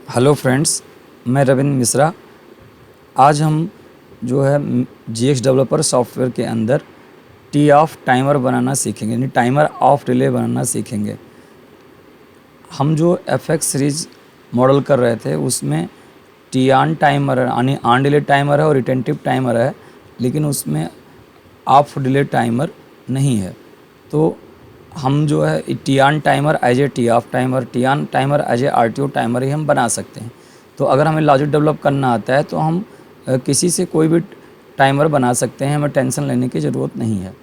Hello friends, मैं रविंद्र मिश्रा। आज हम जो है जीएक्स डेवलपर सॉफ्टवेयर के अंदर टी ऑफ टाइमर बनाना सीखेंगे, यानी टाइमर ऑफ डिले बनाना सीखेंगे। हम जो एफएक्स सीरीज मॉडल कर रहे थे उसमें टी ऑन टाइमर यानी ऑन डिले टाइमर है और रिटेंटिव टाइमर है, लेकिन उसमें ऑफ डिले टाइमर नहीं है। तो हम जो है T on timer as a T off timer, T on timer as a RTO timer ही हम बना सकते हैं। तो अगर हमें लॉजिक डेवलप करना आता है तो हम किसी से कोई भी टाइमर बना सकते हैं, हमें टेंशन लेने की ज़रूरत नहीं है।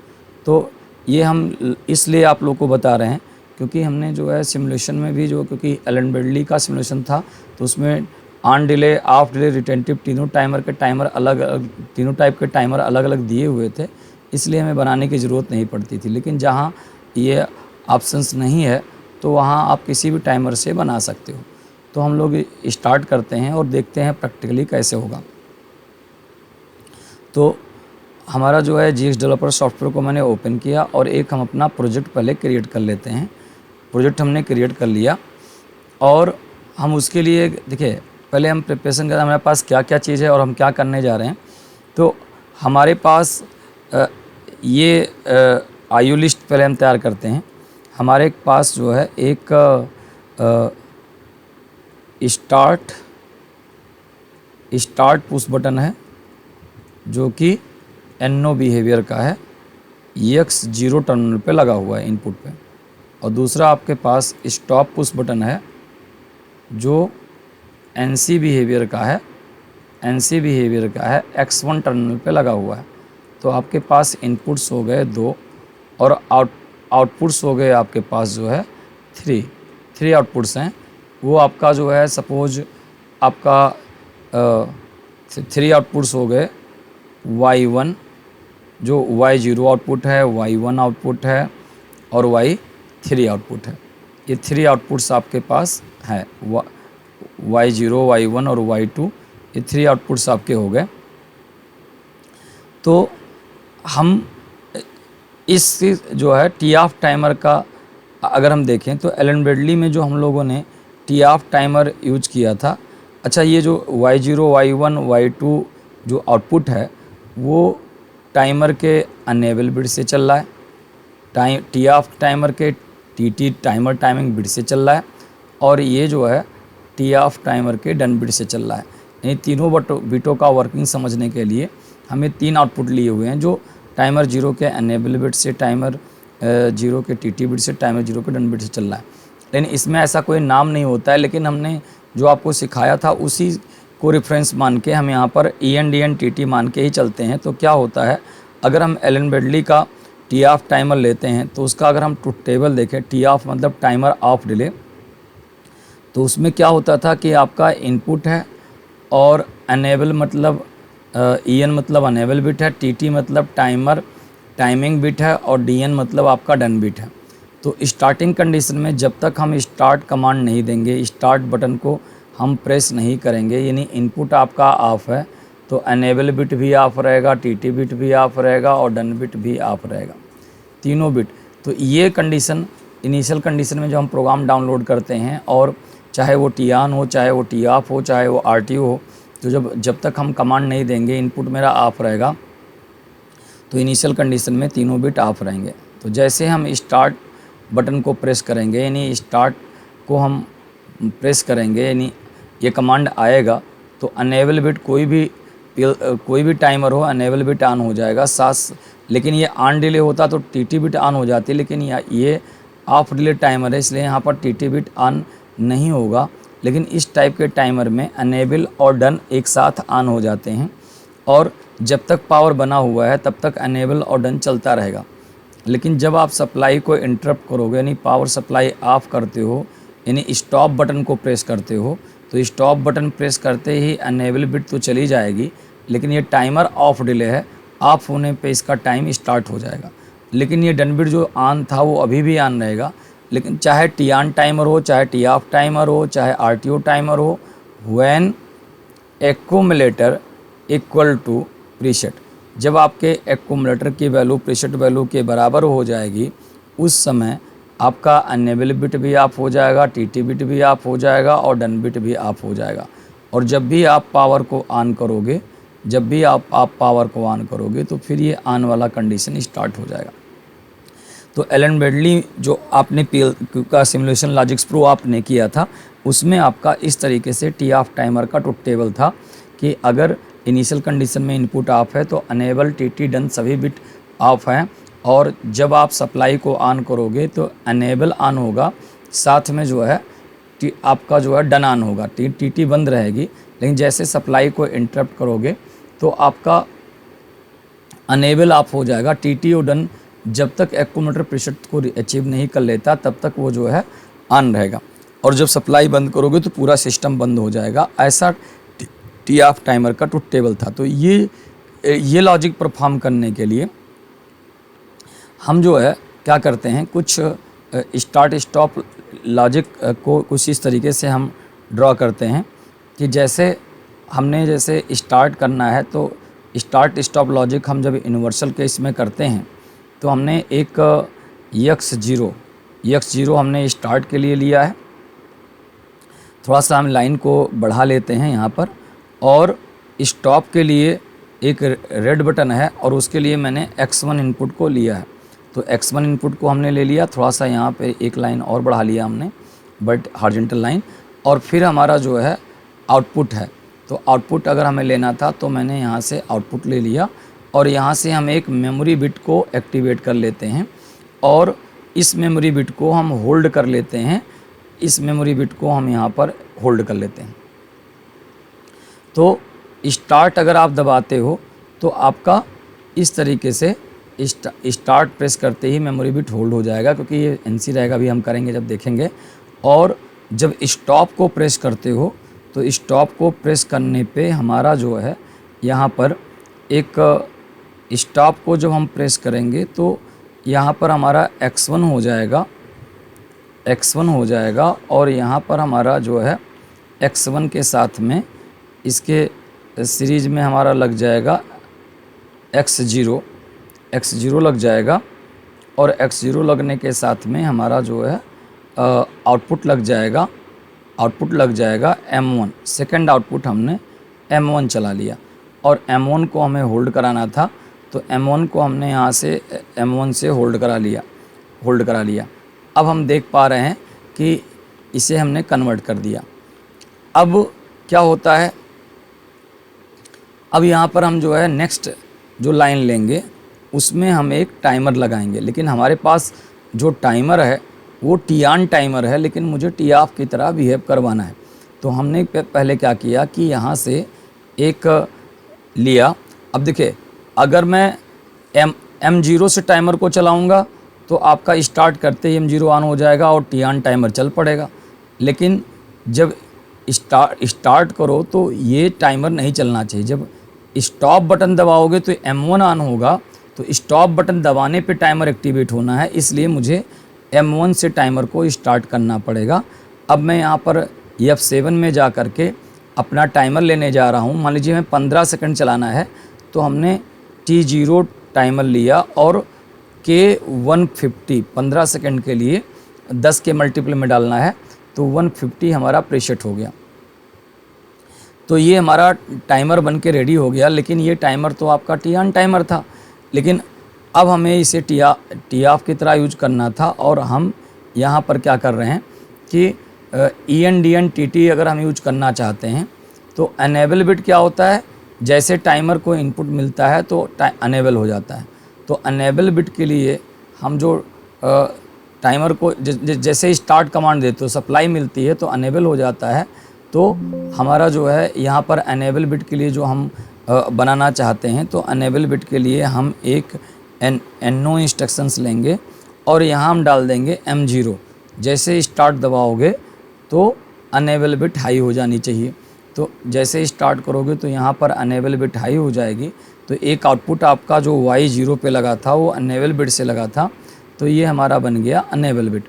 तो ये हम इसलिए आप लोग को बता रहे हैं क्योंकि हमने जो है सिमुलेशन में भी क्योंकि एलन ब्रेडली का सिमुलेशन था तो उसमें on delay, of delay, retentive तीनों टाइमर के टाइमर अलग अलग, तीनों टाइप के टाइमर अलग अलग दिए हुए थे, इसलिए हमें बनाने की ज़रूरत नहीं पड़ती थी। लेकिन जहाँ ये ऑप्शंस नहीं है तो वहाँ आप किसी भी टाइमर से बना सकते हो। तो हम लोग स्टार्ट करते हैं और देखते हैं प्रैक्टिकली कैसे होगा। तो हमारा जो है जीएक्स डेवलपर सॉफ्टवेयर को मैंने ओपन किया और एक हम अपना प्रोजेक्ट पहले क्रिएट कर लेते हैं। प्रोजेक्ट हमने क्रिएट कर लिया और हम उसके लिए देखिए पहले हम प्रिपरेशन करें हमारे पास क्या क्या चीज़ है और हम क्या करने जा रहे हैं। तो हमारे पास ये आयु लिस्ट पहले हम तैयार करते हैं। हमारे पास जो है एक स्टार्ट पुश बटन है जो कि एनो बिहेवियर का है, एक्स 0 टर्मिनल पे लगा हुआ है इनपुट पे। और दूसरा आपके पास स्टॉप पुश बटन है जो एनसी बिहेवियर का है, X1 टर्मिनल पे लगा हुआ है। तो आपके पास इनपुट्स हो गए 2 और आउटपुट्स हो गए आपके पास जो है 3 आउटपुट्स हैं। वो आपका जो है सपोज आपका 3 आउटपुट्स हो गए Y1 जो Y0 आउटपुट है, Y1 आउटपुट है और Y3 आउटपुट है। ये 3 आउटपुट्स आपके पास है, Y0, Y1 और Y2, ये 3 आउटपुट्स आपके हो गए। तो हम इस जो है टी ऑफ टाइमर का अगर हम देखें तो एलन ब्रेडली में जो हम लोगों ने टी ऑफ टाइमर यूज किया था। अच्छा, ये जो Y0, Y1, Y2 जो आउटपुट है वो टाइमर के अनेबल बिट से चल रहा है, टी ऑफ टाइमर के टी टाइमर टाइमिंग बिट से चल रहा है और ये जो है टी ऑफ टाइमर के डन बिट से चल रहा है। यानी तीनों बिटों का वर्किंग समझने के लिए हमें 3 आउटपुट लिए हुए हैं जो टाइमर 0 के अनेबल बिट से, टाइमर 0 के टी बिट से, टाइमर 0 के डन बिट से चल रहा है। लेकिन इसमें ऐसा कोई नाम नहीं होता है, लेकिन हमने जो आपको सिखाया था उसी को रेफरेंस मान के हम यहाँ पर EN DN मान के ही चलते हैं। तो क्या होता है, अगर हम एलन ब्रेडली का टी ऑफ टाइमर लेते हैं तो उसका अगर हम ट्रुथ टेबल देखें, टी ऑफ मतलब टाइमर ऑफ डिले, तो उसमें क्या होता था कि आपका इनपुट है और अनेबल मतलब EN मतलब अनेबल बिट है, TT मतलब टाइमिंग बिट है और DN मतलब आपका डन बिट है। तो स्टार्टिंग कंडीशन में जब तक हम स्टार्ट कमांड नहीं देंगे, स्टार्ट बटन को हम प्रेस नहीं करेंगे, यानी इनपुट आपका ऑफ है तो अनेबल बिट भी ऑफ रहेगा, TT बिट भी ऑफ रहेगा और डन बिट भी ऑफ रहेगा, तीनों बिट। तो ये कंडीशन इनिशियल कंडीशन में जो हम प्रोग्राम डाउनलोड करते हैं और चाहे वो टी ऑन हो, चाहे वो टी ऑफ हो, चाहे वो RTO हो, तो जब तक हम कमांड नहीं देंगे इनपुट मेरा ऑफ रहेगा तो इनिशियल कंडीशन में तीनों बिट ऑफ रहेंगे। तो जैसे हम स्टार्ट बटन को प्रेस करेंगे, यानी स्टार्ट को हम प्रेस करेंगे, यानी ये कमांड आएगा तो अनेबल बिट कोई भी टाइमर हो अनेबल बिट ऑन हो जाएगा साथ। लेकिन ये ऑन डिले होता तो TT बिट ऑन हो जाती, लेकिन ये ऑफ डिले टाइमर है इसलिए यहाँ पर TT बिट ऑन नहीं होगा। लेकिन इस टाइप के टाइमर में अनेबल और डन एक साथ ऑन हो जाते हैं और जब तक पावर बना हुआ है तब तक अनेबल और डन चलता रहेगा। लेकिन जब आप सप्लाई को इंटरप्ट करोगे, यानी पावर सप्लाई ऑफ करते हो, यानी स्टॉप बटन को प्रेस करते हो, तो स्टॉप बटन प्रेस करते ही अनेबल बिट तो चली जाएगी, लेकिन ये टाइमर ऑफ डिले है, ऑफ होने पे इसका टाइम स्टार्ट हो जाएगा। लेकिन ये डन बिट जो ऑन था वो अभी भी ऑन रहेगा। लेकिन चाहे टी ऑन टाइमर हो, चाहे टी ऑफ टाइमर हो, चाहे RTO टाइमर हो, when accumulator equal to preset, जब आपके एक्यूमुलेटर की वैल्यू प्रीसेट वैल्यू के बराबर हो जाएगी उस समय आपका अनेबल बिट भी ऑफ हो जाएगा, टीटी बिट भी ऑफ हो जाएगा और डन बिट भी ऑफ हो जाएगा। और जब भी आप पावर को ऑन करोगे, जब भी आप पावर को ऑन करोगे तो फिर ये ऑन वाला कंडीशन स्टार्ट हो जाएगा। तो एलन ब्रैडली जो आपने PLQ का सिमुलेशन लॉजिक्स प्रो आपने किया था, उसमें आपका इस तरीके से टी ऑफ टाइमर का ट्रुथ टेबल था कि अगर इनिशियल कंडीशन में इनपुट ऑफ है तो अनेबल, टीटी, डन सभी बिट ऑफ हैं, और जब आप सप्लाई को ऑन करोगे तो अनेबल ऑन होगा, साथ में जो है आपका जो है डन ऑन होगा, टीटी बंद रहेगी। लेकिन जैसे सप्लाई को इंटरप्ट करोगे तो आपका अनेबल ऑफ हो जाएगा। टीटी और डन जब तक एक्यूमुलेटर प्रेशर को अचीव नहीं कर लेता तब तक वो जो है ऑन रहेगा, और जब सप्लाई बंद करोगे तो पूरा सिस्टम बंद हो जाएगा। ऐसा टी ऑफ टाइमर का ट्रुथ टेबल था। तो ये लॉजिक परफॉर्म करने के लिए हम जो है क्या करते हैं, कुछ स्टार्ट स्टॉप लॉजिक को कुछ इस तरीके से हम ड्रॉ करते हैं कि जैसे स्टार्ट करना है तो स्टार्ट स्टॉप लॉजिक हम जब यूनिवर्सल केस में करते हैं तो हमने एक x0 हमने स्टार्ट के लिए लिया है। थोड़ा सा हम लाइन को बढ़ा लेते हैं यहाँ पर, और स्टॉप के लिए एक रेड बटन है और उसके लिए मैंने x1 इनपुट को लिया है। तो x1 इनपुट को हमने ले लिया, थोड़ा सा यहाँ पे एक लाइन और बढ़ा लिया हमने, बट हॉरिजॉन्टल लाइन। और फिर हमारा जो है आउटपुट है, तो आउटपुट अगर हमें लेना था तो मैंने यहाँ से आउटपुट ले लिया, और यहाँ से हम एक मेमोरी बिट को एक्टिवेट कर लेते हैं, और इस मेमोरी बिट को हम होल्ड कर लेते हैं, इस मेमोरी बिट को हम यहाँ पर होल्ड कर लेते हैं। तो स्टार्ट अगर आप दबाते हो तो आपका इस तरीके से स्टार्ट प्रेस करते ही मेमोरी बिट होल्ड हो जाएगा, क्योंकि ये एनसी रहेगा, अभी हम करेंगे जब देखेंगे। और जब स्टॉप को प्रेस करते हो तो स्टॉप को प्रेस करने पे हमारा जो है यहाँ पर एक स्टॉप को जब हम प्रेस करेंगे तो यहाँ पर हमारा x1 हो जाएगा, और यहाँ पर हमारा जो है x1 के साथ में इसके सीरीज में हमारा लग जाएगा x0 लग जाएगा, और x0 लगने के साथ में हमारा जो है आउटपुट लग जाएगा M1। सेकंड आउटपुट हमने M1 चला लिया, और M1 को हमें होल्ड कराना था, तो M1 को हमने यहाँ से M1 से होल्ड करा लिया। अब हम देख पा रहे हैं कि इसे हमने कन्वर्ट कर दिया। अब क्या होता है, अब यहाँ पर हम जो है नेक्स्ट जो लाइन लेंगे उसमें हम एक टाइमर लगाएंगे, लेकिन हमारे पास जो टाइमर है वो टी ऑन टाइमर है, लेकिन मुझे टी ऑफ की तरह बिहेव करवाना है। तो हमने पहले क्या किया कि यहाँ से एक लिया। अब देखिए, अगर मैं M0 से टाइमर को चलाऊँगा तो आपका स्टार्ट करते ही M0 ऑन हो जाएगा और टी ऑन टाइमर चल पड़ेगा। लेकिन जब स्टार्ट करो तो ये टाइमर नहीं चलना चाहिए। जब स्टॉप बटन दबाओगे तो M1 ऑन होगा, तो स्टॉप बटन दबाने पे टाइमर एक्टिवेट होना है, इसलिए मुझे M1 से टाइमर को स्टार्ट करना पड़ेगा। अब मैं यहाँ पर F7 में जा कर के अपना टाइमर लेने जा रहा हूँ। मान लीजिए मैं 15 सेकंड चलाना है, तो हमने T0 टाइमर लिया और K150 15 सेकंड के लिए 10 के मल्टीपल में डालना है, तो 150 हमारा प्रीसेट हो गया। तो ये हमारा टाइमर बन के रेडी हो गया। लेकिन ये टाइमर तो आपका टी ऑन टाइमर था, लेकिन अब हमें इसे टी ऑफ की तरह यूज करना था। और हम यहाँ पर क्या कर रहे हैं कि EN DN TT अगर हम यूज करना चाहते हैं तो अनेबल बिट क्या होता है, जैसे टाइमर को इनपुट मिलता है तो अनेबल हो जाता है। तो अनेबल बिट के लिए हम जो टाइमर को जैसे स्टार्ट कमांड देते हो, सप्लाई मिलती है तो अनेबल हो जाता है। तो हमारा जो है यहाँ पर अनेबल बिट के लिए जो हम बनाना चाहते हैं, तो अनेबल बिट के लिए हम एक NO इंस्ट्रक्शंस लेंगे और यहाँ हम डाल देंगे M0। जैसे स्टार्ट दबाओगे तो अनेबल बिट हाई हो जानी चाहिए। तो जैसे स्टार्ट करोगे तो यहाँ पर अनेबल बिट हाई हो जाएगी। तो एक आउटपुट आपका जो Y0 पे लगा था वो अनेबल बिट से लगा था, तो ये हमारा बन गया अनेबल बिट।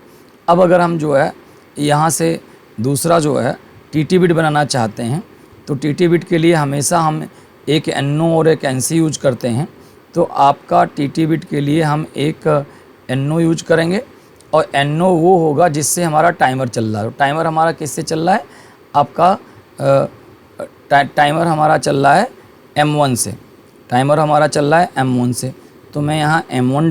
अब अगर हम जो है यहाँ से दूसरा जो है TT बिट बनाना चाहते हैं, तो TT बिट के लिए हमेशा हम एक NO और एक NC यूज करते हैं। तो आपका TT बिट के लिए हम एक NO यूज करेंगे और NO वो होगा जिससे हमारा टाइमर चल रहा है। टाइमर हमारा किससे चल रहा है? आपका टाइमर हमारा चल रहा है M1 से। टाइमर हमारा चल रहा है M1 से। तो मैं यहाँ M1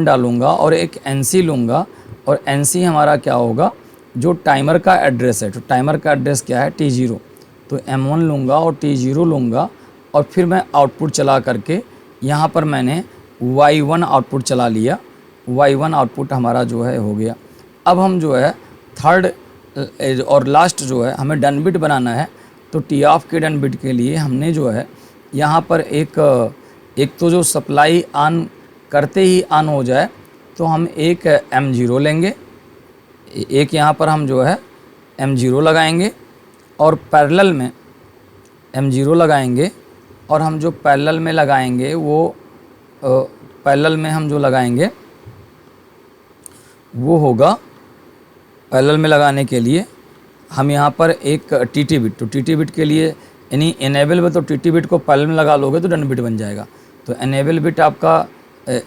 डालूँगा और एक NC लूँगा, और NC हमारा क्या होगा? जो टाइमर का एड्रेस है। तो टाइमर का एड्रेस क्या है? T0। तो M1 लूँगा और T0 लूँगा, और फिर मैं आउटपुट चला करके यहाँ पर मैंने Y1 आउटपुट चला लिया। Y1 आउटपुट हमारा जो है हो गया। अब हम जो है थर्ड और लास्ट जो है हमें डन बिट बनाना है। तो टी ऑफ के डन बिट के लिए हमने जो है यहाँ पर एक तो जो सप्लाई ऑन करते ही ऑन हो जाए, तो हम एक M0 लेंगे, एक यहाँ पर हम जो है M0 लगाएंगे, और पैरेलल में M0 लगाएंगे, और हम जो पैरेलल में लगाएंगे वो पैरेलल में हम जो लगाएंगे वो होगा, पैरेलल में लगाने के लिए हम यहाँ पर एक TT बिट, तो TT बिट के लिए यानी इनेबल में तो TT बिट को पैरेलल में लगा लोगे तो डन बिट बन जाएगा। तो इनेबल बिट आपका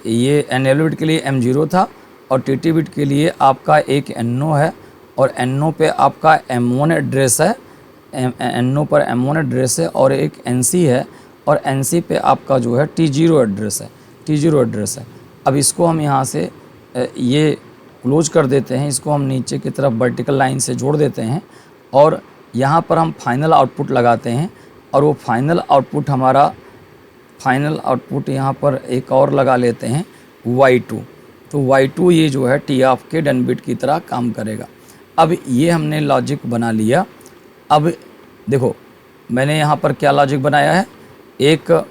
ये इनेबल बिट के लिए M0 था, और TT बिट के लिए आपका एक NO है, और NO पे आपका M1 एड्रेस है, NO पर M1 एड्रेस है, और एक NC है, और NC पे आपका जो है T0 एड्रेस है, T0 एड्रेस है। अब इसको हम यहाँ से ये क्लोज कर देते हैं, इसको हम नीचे की तरफ वर्टिकल लाइन से जोड़ देते हैं, और यहाँ पर हम फाइनल आउटपुट लगाते हैं, और वो फाइनल आउटपुट यहाँ पर एक और लगा लेते हैं Y2। तो Y2 ये जो है टी ऑफ के डन बिट की तरह काम करेगा। अब ये हमने लॉजिक बना लिया। अब देखो मैंने यहाँ पर क्या लॉजिक बनाया है, एक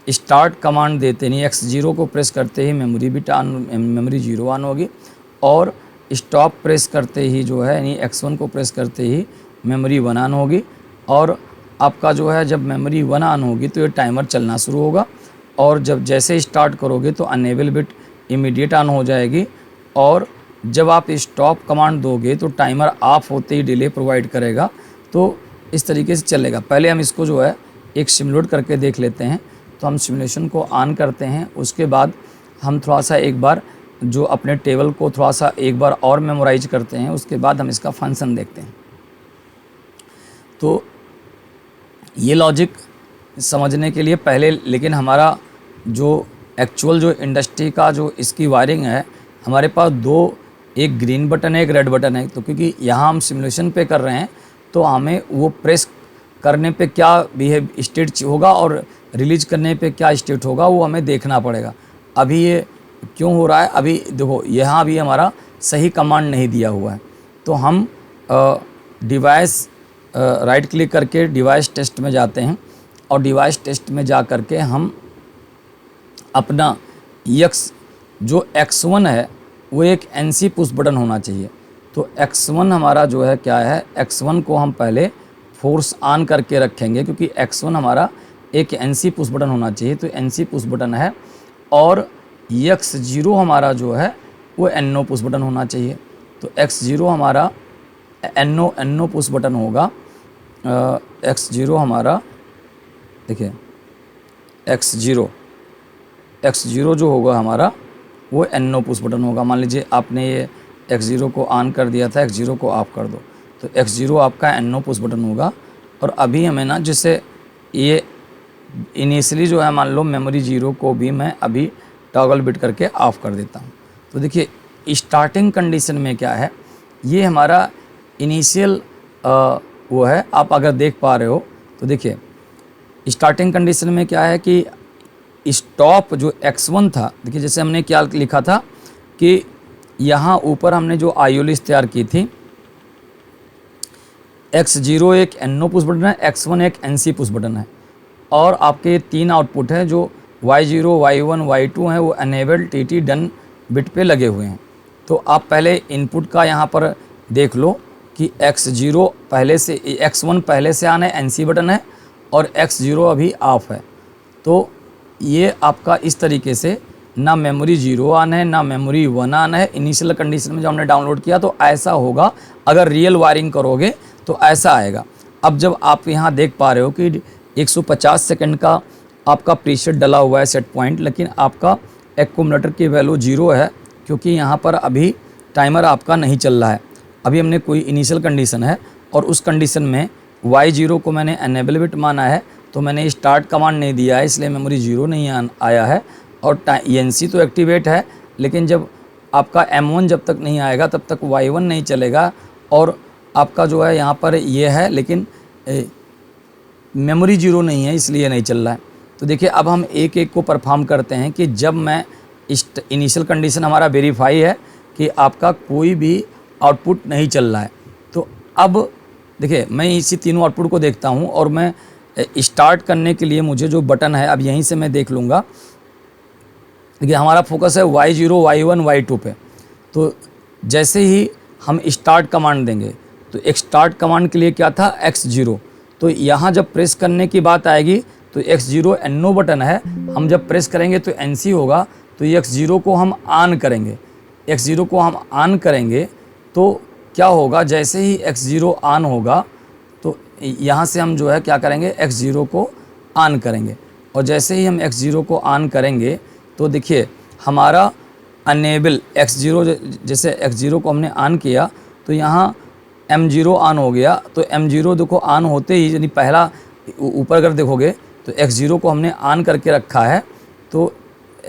स्टार्ट कमांड देते नहीं, X0 को प्रेस करते ही मेमोरी बिट मेमोरी 0 ऑन होगी, और स्टॉप प्रेस करते ही जो है यानी X1 को प्रेस करते ही मेमोरी 1 ऑन होगी, और आपका जो है जब मेमोरी 1 ऑन होगी तो ये टाइमर चलना शुरू होगा, और जब जैसे स्टार्ट करोगे तो अनेबल बिट इमीडिएट ऑन हो जाएगी, और जब आप स्टॉप कमांड दोगे तो टाइमर ऑफ होते ही डिले प्रोवाइड करेगा। तो इस तरीके से चलेगा। पहले हम इसको जो है एक सिमुलेट करके देख लेते हैं। तो हम सिमुलेशन को ऑन करते हैं, उसके बाद हम थोड़ा सा एक बार जो अपने टेबल को थोड़ा सा एक बार और मेमोराइज करते हैं, उसके बाद हम इसका फंक्शन देखते हैं। तो ये लॉजिक समझने के लिए पहले लेकिन हमारा जो एक्चुअल जो इंडस्ट्री का जो इसकी वायरिंग है, हमारे पास दो, एक ग्रीन बटन है, एक रेड बटन है। तो क्योंकि यहाँ हम सिमुलेशन पे कर रहे हैं तो हमें वो प्रेस करने पे क्या बिहेव स्टेट होगा और रिलीज करने पे क्या स्टेट होगा वो हमें देखना पड़ेगा। अभी ये क्यों हो रहा है, अभी देखो यहाँ भी हमारा सही कमांड नहीं दिया हुआ है। तो हम डिवाइस राइट क्लिक करके डिवाइस टेस्ट में जाते हैं, और डिवाइस टेस्ट में जा करके हम अपना जो X1 है वो एक NC पुश बटन होना चाहिए। तो X1 हमारा जो है क्या है, X1 को हम पहले फोर्स ऑन करके रखेंगे, क्योंकि X1 हमारा एक NC पुश बटन होना चाहिए। तो NC पुश बटन है, और X0 हमारा जो है वो NO पुश बटन होना चाहिए। तो X0 हमारा NO पुश बटन होगा। X0 हमारा देखिए X0 जो होगा हमारा वो NO पुश बटन होगा। मान लीजिए आपने ये X0 को ऑन कर दिया था, X0 को ऑफ कर दो, तो X0 आपका NO पुश बटन होगा। और अभी हमें ना जैसे ये इनिशियली जो है मान लो मेमोरी 0 को भी मैं अभी टॉगल बिट करके ऑफ कर देता हूँ। तो देखिए स्टार्टिंग कंडीशन में क्या है, ये हमारा इनिशियल वो है। आप अगर देख पा रहे हो तो देखिए स्टार्टिंग कंडीशन में क्या है कि स्टॉप जो X1 था, देखिए जैसे हमने क्या लिखा था कि यहाँ ऊपर हमने जो IO लिस्ट तैयार की थी, X0 एक NO पुश बटन है, X1 एक NC पुश बटन है, और आपके तीन आउटपुट हैं जो Y0, Y1, Y2 हैं, वो अनेबल TT डन बिट पे लगे हुए हैं। तो आप पहले इनपुट का यहाँ पर देख लो कि X0 पहले से, X1 पहले से ऑन है, NC बटन है, और X0 अभी ऑफ है। तो ये आपका इस तरीके से ना मेमोरी 0 ऑन है ना मेमोरी 1 ऑन है। इनिशियल कंडीशन में जब हमने डाउनलोड किया तो ऐसा होगा, अगर रियल वायरिंग करोगे तो ऐसा आएगा। अब जब आप यहाँ देख पा रहे हो कि 150 सेकंड का आपका प्रीसेट डला हुआ है सेट पॉइंट, लेकिन आपका एक्यूमुलेटर की वैल्यू 0 है, क्योंकि यहाँ पर अभी टाइमर आपका नहीं चल रहा है। अभी हमने कोई इनिशियल कंडीशन है और उस कंडीशन में y0 को मैंने एनेबल बिट माना है, तो मैंने स्टार्ट कमांड नहीं दिया है, इसलिए मेमोरी 0 नहीं आया है। और ENC तो एक्टिवेट है, लेकिन जब आपका M1 जब तक नहीं आएगा तब तक Y1 नहीं चलेगा। और आपका जो है यहाँ पर ये है, लेकिन मेमोरी 0 नहीं है, इसलिए नहीं चल रहा है। तो देखिए अब हम एक एक को परफॉर्म करते हैं कि जब मैं इनिशियल कंडीशन हमारा वेरीफाई है कि आपका कोई भी आउटपुट नहीं चल रहा है। तो अब देखिए मैं इसी तीनों आउटपुट को देखता हूँ और मैं स्टार्ट करने के लिए मुझे जो बटन है अब यहीं से मैं देख लूँगा। देखिए हमारा फोकस है Y0, Y1, Y2 पे। तो जैसे ही हम स्टार्ट कमांड देंगे तो एक स्टार्ट कमांड के लिए क्या था X0, तो यहाँ जब प्रेस करने की बात आएगी तो X0 NO बटन है, हम जब प्रेस करेंगे तो NC होगा। तो ये X0 को हम ऑन करेंगे, X0 को हम ऑन करेंगे तो क्या होगा, जैसे ही X0 ऑन होगा तो यहाँ से हम जो है क्या करेंगे, X0 को ऑन करेंगे। और जैसे ही हम X0 को ऑन करेंगे तो देखिए हमारा अनेबल X0, जैसे X0 को हमने ऑन किया तो यहाँ M0 ऑन हो गया। तो M0 देखो ऑन होते ही, यानी पहला ऊपर अगर देखोगे तो X0 को हमने ऑन करके रखा है। तो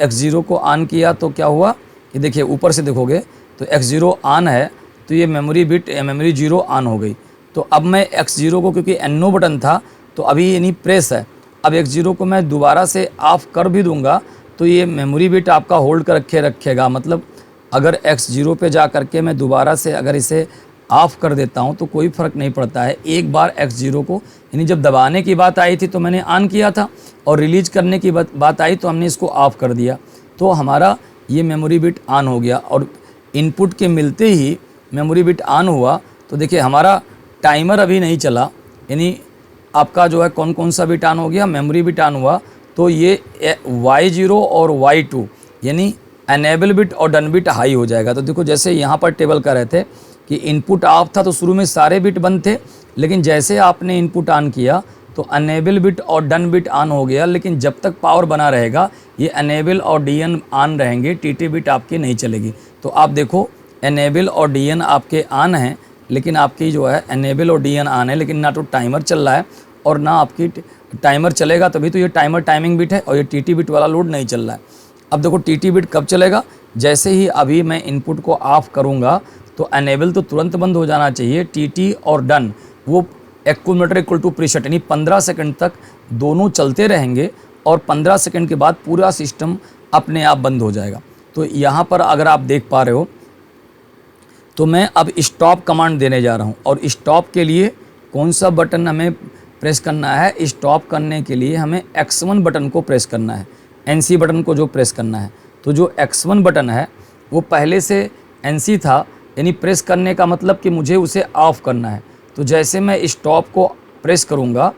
X0 को ऑन किया तो क्या हुआ, ये देखिए ऊपर से देखोगे तो X0 ऑन है, तो ये मेमोरी 0 ऑन हो गई। तो अब मैं X0 को, क्योंकि NO बटन था तो अभी यानी प्रेस है, अब X0 को मैं दोबारा से ऑफ़ कर भी दूंगा तो ये मेमोरी बिट आपका होल्ड कर रखेगा। मतलब अगर X0 पे जा करके मैं दोबारा से अगर इसे ऑफ़ कर देता हूँ तो कोई फ़र्क नहीं पड़ता है। एक बार X0 को, यानी जब दबाने की बात आई थी तो मैंने ऑन किया था और रिलीज करने की बात आई तो हमने इसको ऑफ़ कर दिया, तो हमारा ये मेमोरी बिट ऑन हो गया। और इनपुट के मिलते ही मेमोरी बिट ऑन हुआ तो देखिए हमारा टाइमर अभी नहीं चला, यानी आपका जो है कौन कौन सा बिट ऑन हो गया, मेमोरी बिट ऑन हुआ। तो ये Y0 और Y2 यानी एनेबल बिट और डन बिट हाई हो जाएगा। तो देखो जैसे यहाँ पर टेबल कर रहे थे कि इनपुट ऑफ था तो शुरू में सारे बिट बंद थे, लेकिन जैसे आपने इनपुट ऑन किया तो अनेबल बिट और डन बिट ऑन हो गया। लेकिन जब तक पावर बना रहेगा ये अनेबल और DN ऑन रहेंगे, TT बिट आपकी नहीं चलेगी। तो आप देखो अनेबल और DN आपके ऑन हैं, लेकिन आपकी जो है अनेबल और DN ऑन है, लेकिन ना तो टाइमर चल रहा है और ना आपकी टाइमर चलेगा, तभी तो ये टाइमर टाइमिंग बिट है और ये TT बिट वाला लोड नहीं चल रहा है। अब देखो TT बिट कब चलेगा, जैसे ही अभी मैं इनपुट को ऑफ करूँगा तो अनेबल तो तुरंत बंद हो जाना चाहिए, TT और डन वो एक्यूमुलेटर इक्वल टू प्रीसेट, यानी 15 सेकंड तक दोनों चलते रहेंगे और 15 सेकंड के बाद पूरा सिस्टम अपने आप बंद हो जाएगा। तो यहाँ पर अगर आप देख पा रहे हो तो मैं अब स्टॉप कमांड देने जा रहा हूँ। और स्टॉप के लिए कौन सा बटन हमें प्रेस करना है, स्टॉप करने के लिए हमें X1 बटन को प्रेस करना है, NC बटन को जो प्रेस करना है। तो जो X1 बटन है वो पहले से NC था, यानी प्रेस करने का मतलब कि मुझे उसे ऑफ़ करना है। तो जैसे मैं स्टॉप को प्रेस करूँगा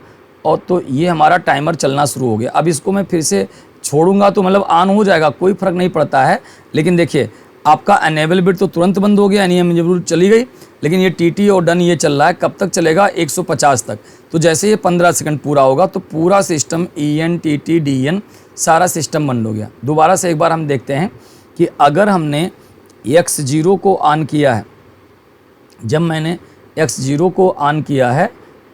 और तो ये हमारा टाइमर चलना शुरू हो गया। अब इसको मैं फिर से छोड़ूंगा तो मतलब ऑन हो जाएगा, कोई फ़र्क नहीं पड़ता है। लेकिन देखिए आपका अनेबल बिट तो तुरंत बंद हो गया, यानी हम जरूर चली गई, लेकिन ये TT और डन ये चल रहा है, कब तक चलेगा, 150 तक। तो जैसे ये 15 सेकंड पूरा होगा तो पूरा सिस्टम EN TT DN सारा सिस्टम बंद हो गया। दोबारा से एक बार हम देखते हैं कि अगर हमने X0 को ऑन किया है, जब मैंने X0 को ऑन किया है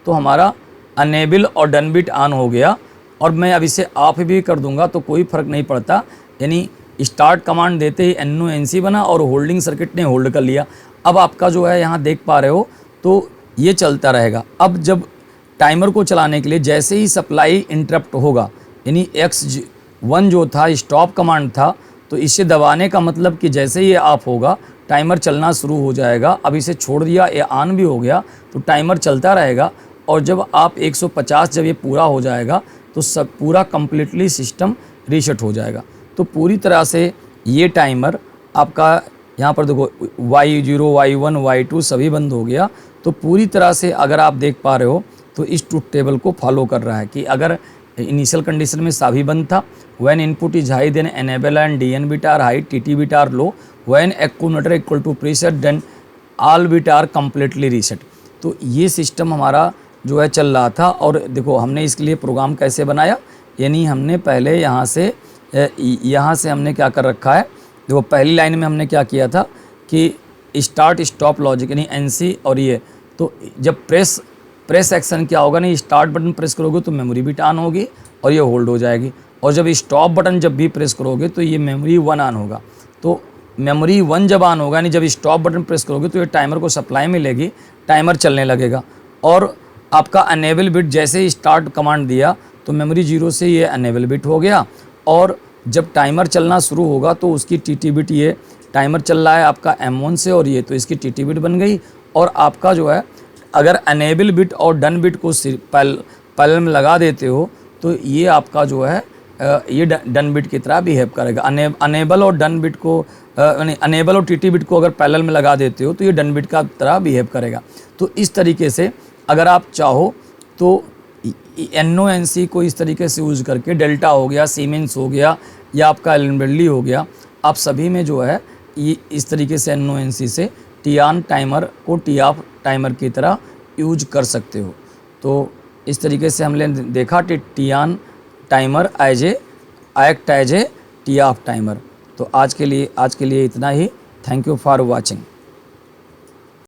तो हमारा अनेबल और डन बिट ऑन हो गया और मैं अब इसे ऑफ भी कर दूंगा तो कोई फ़र्क नहीं पड़ता, यानी स्टार्ट कमांड देते ही NO NC बना और होल्डिंग सर्किट ने होल्ड कर लिया। अब आपका जो है यहाँ देख पा रहे हो तो ये चलता रहेगा। अब जब टाइमर को चलाने के लिए जैसे ही सप्लाई इंटरप्ट होगा, यानी X1 जो था स्टॉप कमांड था, तो इसे दबाने का मतलब कि जैसे ही ये ऑफ होगा टाइमर चलना शुरू हो जाएगा। अब इसे छोड़ दिया, ये ऑन भी हो गया तो टाइमर चलता रहेगा। और जब आप 150 जब ये पूरा हो जाएगा तो सब पूरा कम्प्लीटली सिस्टम रीसेट हो जाएगा। तो पूरी तरह से ये टाइमर आपका यहाँ पर देखो Y0 Y1 Y2 सभी बंद हो गया। तो पूरी तरह से अगर आप देख पा रहे हो तो इस ट्रुथ टेबल को फॉलो कर रहा है कि अगर इनिशियल कंडीशन में सभी बंद था, when input is high then enable and DN bit are high, TT bit are low, when accumulator equal to preset then all bit are completely reset. तो ये सिस्टम हमारा जो है चल रहा था। और देखो हमने इसके लिए प्रोग्राम कैसे बनाया, यानी हमने पहले यहाँ से हमने क्या कर रखा है, देखो पहली लाइन में हमने क्या किया था कि स्टार्ट स्टॉप लॉजिक यानी एनसी और ये, तो जब प्रेस एक्शन क्या होगा ना, स्टार्ट बटन प्रेस करोगे तो मेमोरी बिट ऑन होगी और ये होल्ड हो जाएगी, और जब स्टॉप बटन जब भी प्रेस करोगे तो ये मेमोरी 1 ऑन होगा। तो मेमोरी 1 जब ऑन होगा, यानी जब स्टॉप बटन प्रेस करोगे तो ये टाइमर को सप्लाई मिलेगी, टाइमर चलने लगेगा। और आपका अनेबल बिट जैसे ही स्टार्ट कमांड दिया तो मेमोरी 0 से ये अनेबल बिट हो गया, और जब टाइमर चलना शुरू होगा तो उसकी टीटी बिट, ये टाइमर चल रहा है आपका M1 से और ये, तो इसकी टीटी बिट बन गई। और आपका जो है अगर अनेबल बिट और डन बिट को पैरेलल में लगा देते हो तो ये आपका जो है ये डन बिट की तरह बिहेव करेगा। अनेबल और डन बिट को यानी अनेबल और टीटी बिट को अगर पैरेलल में लगा देते हो तो ये डन बिट का तरह बिहेव करेगा। तो इस तरीके से अगर आप चाहो तो NONC को इस तरीके से यूज़ करके, डेल्टा हो गया, सीमेंस हो गया या आपका एलन ब्रेडली हो गया, आप सभी में जो है ये इस तरीके से NONC से टी ऑन टाइमर को टी ऑफ टाइमर की तरह यूज कर सकते हो। तो इस तरीके से हमने देखा T on timer act as a T off timer. तो आज के लिए इतना ही। Thank you for watching.